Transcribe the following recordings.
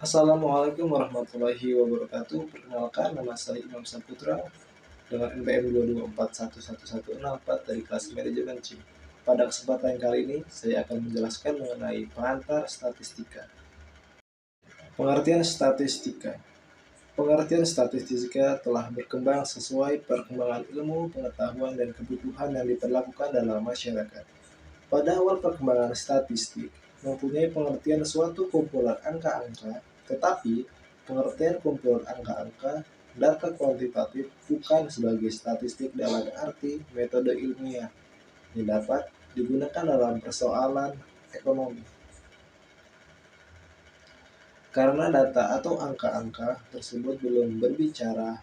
Assalamualaikum warahmatullahi wabarakatuh. Perkenalkan, nama saya Imam Saputra dengan NPM 2241114 dari kelas manajemen C. Pada kesempatan kali ini, saya akan menjelaskan mengenai pengantar statistika. Pengertian statistika. Pengertian statistika telah berkembang sesuai perkembangan ilmu, pengetahuan, dan kebutuhan yang diperlakukan dalam masyarakat. Pada awal perkembangan statistik, mempunyai pengertian suatu kumpulan angka-angka, tetapi pengertian kumpulan angka-angka data kuantitatif bukan sebagai statistik dalam arti metode ilmiah yang dapat digunakan dalam persoalan ekonomi. Karena data atau angka-angka tersebut belum berbicara,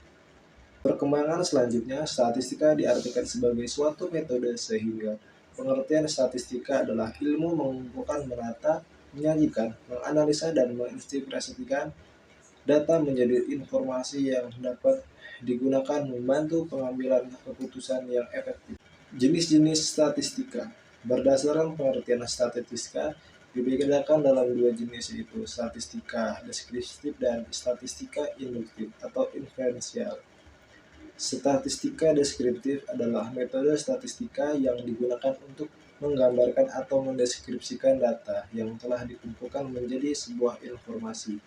perkembangan selanjutnya statistika diartikan sebagai suatu metode sehingga pengertian statistika adalah ilmu mengumpulkan, menata, menyajikan, menganalisa, dan mengintegrasikan data menjadi informasi yang dapat digunakan membantu pengambilan keputusan yang efektif. Jenis-jenis statistika. Berdasarkan pengertian statistika, dibedakan dalam dua jenis, yaitu statistika deskriptif dan statistika induktif atau inferensial. Statistika deskriptif adalah metode statistika yang digunakan untuk menggambarkan atau mendeskripsikan data yang telah dikumpulkan menjadi sebuah informasi.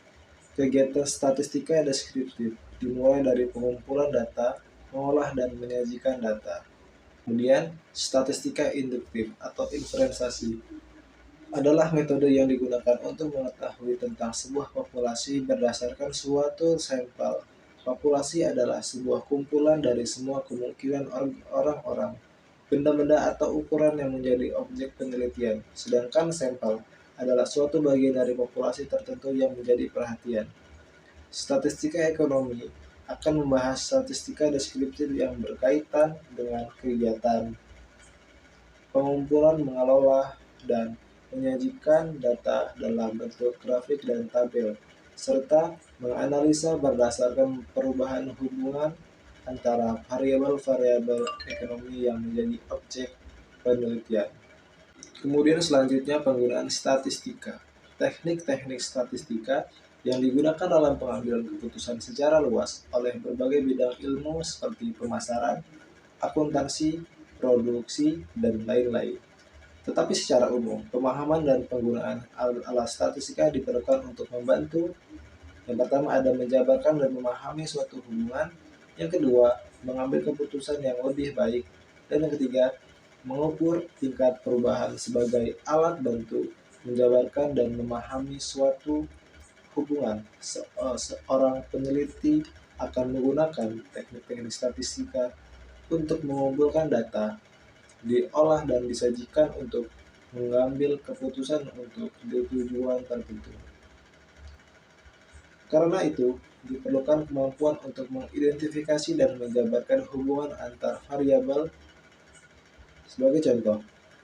Kegiatan statistika deskriptif dimulai dari pengumpulan data, mengolah dan menyajikan data. Kemudian, statistika induktif atau inferensiasi adalah metode yang digunakan untuk mengetahui tentang sebuah populasi berdasarkan suatu sampel. Populasi adalah sebuah kumpulan dari semua kemungkinan orang-orang, benda-benda atau ukuran yang menjadi objek penelitian, sedangkan sampel adalah suatu bagian dari populasi tertentu yang menjadi perhatian. Statistika ekonomi akan membahas statistika deskriptif yang berkaitan dengan kegiatan pengumpulan, mengelola, dan menyajikan data dalam bentuk grafik dan tabel, serta menganalisa berdasarkan perubahan hubungan antara variabel-variabel ekonomi yang menjadi objek penelitian. Kemudian selanjutnya penggunaan statistika. Teknik-teknik statistika yang digunakan dalam pengambilan keputusan secara luas oleh berbagai bidang ilmu seperti pemasaran, akuntansi, produksi, dan lain-lain. Tetapi secara umum, pemahaman dan penggunaan alat statistika diperlukan untuk membantu. Yang pertama ada menjabarkan dan memahami suatu hubungan. Yang kedua, mengambil keputusan yang lebih baik. Dan yang ketiga, mengukur tingkat perubahan sebagai alat bantu menjabarkan dan memahami suatu hubungan. Seorang peneliti akan menggunakan teknik-teknik statistika untuk mengumpulkan data, diolah dan disajikan untuk mengambil keputusan untuk tujuan tertentu. Karena itu, diperlukan kemampuan untuk mengidentifikasi dan menjabarkan hubungan antar variabel. Sebagai contoh,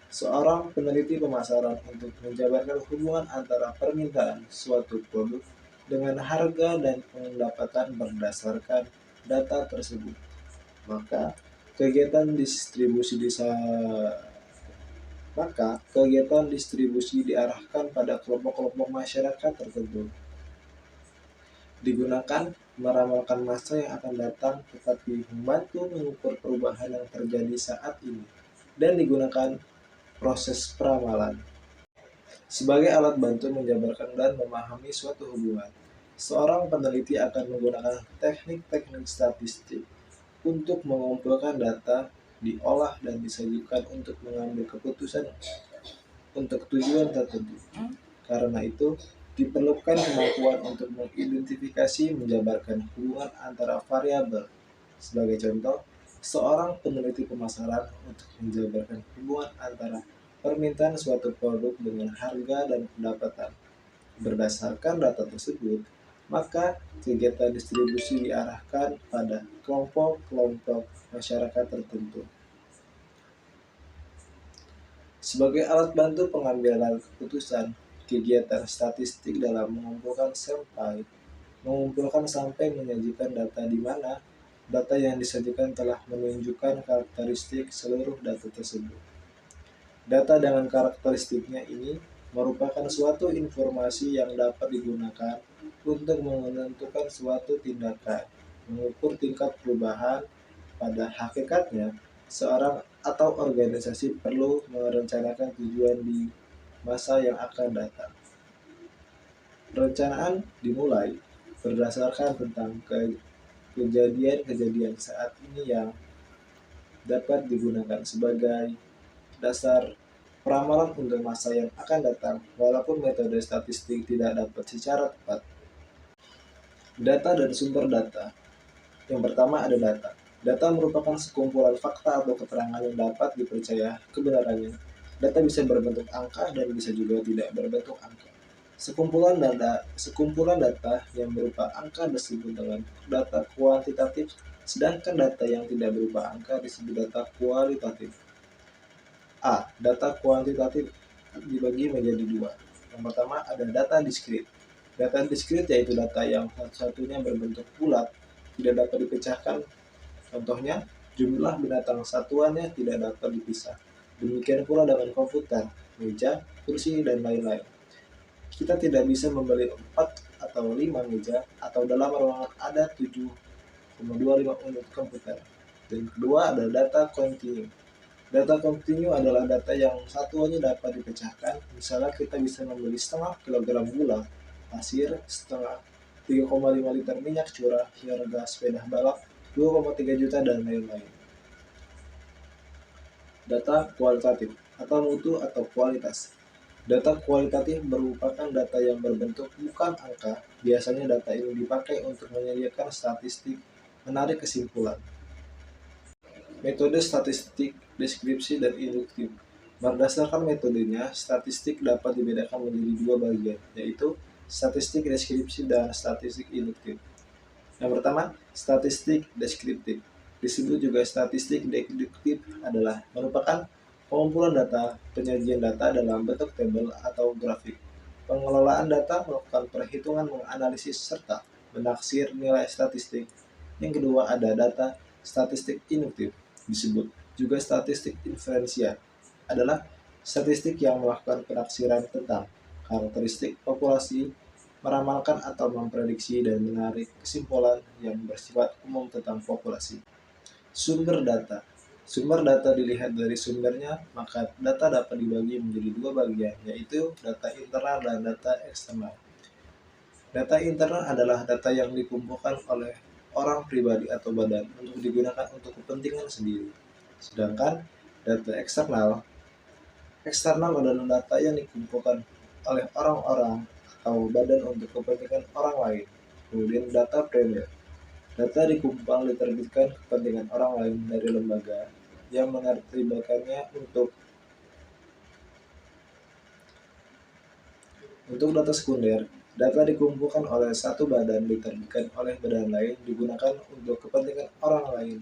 seorang peneliti pemasaran untuk menjabarkan hubungan antara permintaan suatu produk dengan harga dan pendapatan berdasarkan data tersebut. Maka, kegiatan distribusi diarahkan pada kelompok-kelompok masyarakat tertentu. Digunakan meramalkan masa yang akan datang, tetapi membantu mengukur perubahan yang terjadi saat ini, dan digunakan proses peramalan sebagai alat bantu menjabarkan dan memahami suatu hubungan. Seorang peneliti akan menggunakan teknik-teknik statistik untuk mengumpulkan data, diolah dan disajikan untuk mengambil keputusan untuk tujuan tertentu. Karena itu, diperlukan kemampuan untuk mengidentifikasi, menjabarkan hubungan antara variabel. Sebagai contoh, seorang peneliti pemasaran untuk menjabarkan hubungan antara permintaan suatu produk dengan harga dan pendapatan. Berdasarkan data tersebut, maka kegiatan distribusi diarahkan pada kelompok-kelompok masyarakat tertentu. Sebagai alat bantu pengambilan keputusan, kegiatan statistik dalam mengumpulkan sampai menyajikan data di mana data yang disajikan telah menunjukkan karakteristik seluruh data tersebut. Data dengan karakteristiknya ini merupakan suatu informasi yang dapat digunakan untuk menentukan suatu tindakan, mengukur tingkat perubahan. Pada hakikatnya, seorang atau organisasi perlu merencanakan tujuan di masa yang akan datang. Perencanaan dimulai berdasarkan tentang kejadian-kejadian saat ini yang dapat digunakan sebagai dasar peramalan untuk masa yang akan datang, walaupun metode statistik tidak dapat secara tepat. Data dan sumber data. Yang pertama ada data. Data merupakan sekumpulan fakta atau keterangan yang dapat dipercaya kebenarannya. Data bisa berbentuk angka dan bisa juga tidak berbentuk angka. Sekumpulan data yang berupa angka disebut dengan data kuantitatif, sedangkan data yang tidak berupa angka disebut data kualitatif. A. Data kuantitatif dibagi menjadi dua. Yang pertama ada data diskrit. Data diskrit yaitu data yang satu-satunya berbentuk bulat, tidak dapat dipecahkan. Contohnya, jumlah binatang satuannya tidak dapat dipisah. Demikian pula dengan komputer, meja, kursi, dan lain-lain. Kita tidak bisa membeli 4 atau 5 meja, atau dalam ruangan ada 7,25 unit komputer. Dan kedua ada data kontinu. Data kontinu adalah data yang satuannya dapat dipecahkan. Misalnya kita bisa membeli setengah kilogram gula, pasir, setengah 3,5 liter minyak curah, harga sepeda balap 2,3 juta, dan lain-lain. Data kualitatif atau mutu atau kualitas. Data kualitatif merupakan data yang berbentuk bukan angka. Biasanya data ini dipakai untuk menyediakan statistik, menarik kesimpulan. Metode statistik, deskripsi, dan induktif. Berdasarkan metodenya, statistik dapat dibedakan menjadi dua bagian, yaitu statistik deskripsi dan statistik induktif. Yang pertama, statistik deskriptif. Disebut juga statistik deduktif adalah merupakan pengumpulan data, penyajian data dalam bentuk tabel atau grafik. Pengelolaan data melakukan perhitungan, menganalisis, serta menaksir nilai statistik. Yang kedua ada data statistik induktif. Disebut juga statistik inferensial, adalah statistik yang melakukan penaksiran tentang karakteristik populasi, meramalkan atau memprediksi dan menarik kesimpulan yang bersifat umum tentang populasi. Sumber data. Sumber data dilihat dari sumbernya, maka data dapat dibagi menjadi dua bagian, yaitu data internal dan data eksternal. Data internal adalah data yang dikumpulkan oleh orang pribadi atau badan untuk digunakan untuk kepentingan sendiri. Sedangkan data eksternal adalah data yang dikumpulkan oleh orang-orang atau badan untuk kepentingan orang lain. Kemudian data primer. Data diterbitkan kepentingan orang lain dari lembaga yang menertibkannya untuk data sekunder. Data dikumpulkan oleh satu badan diterbitkan oleh badan lain digunakan untuk kepentingan orang lain.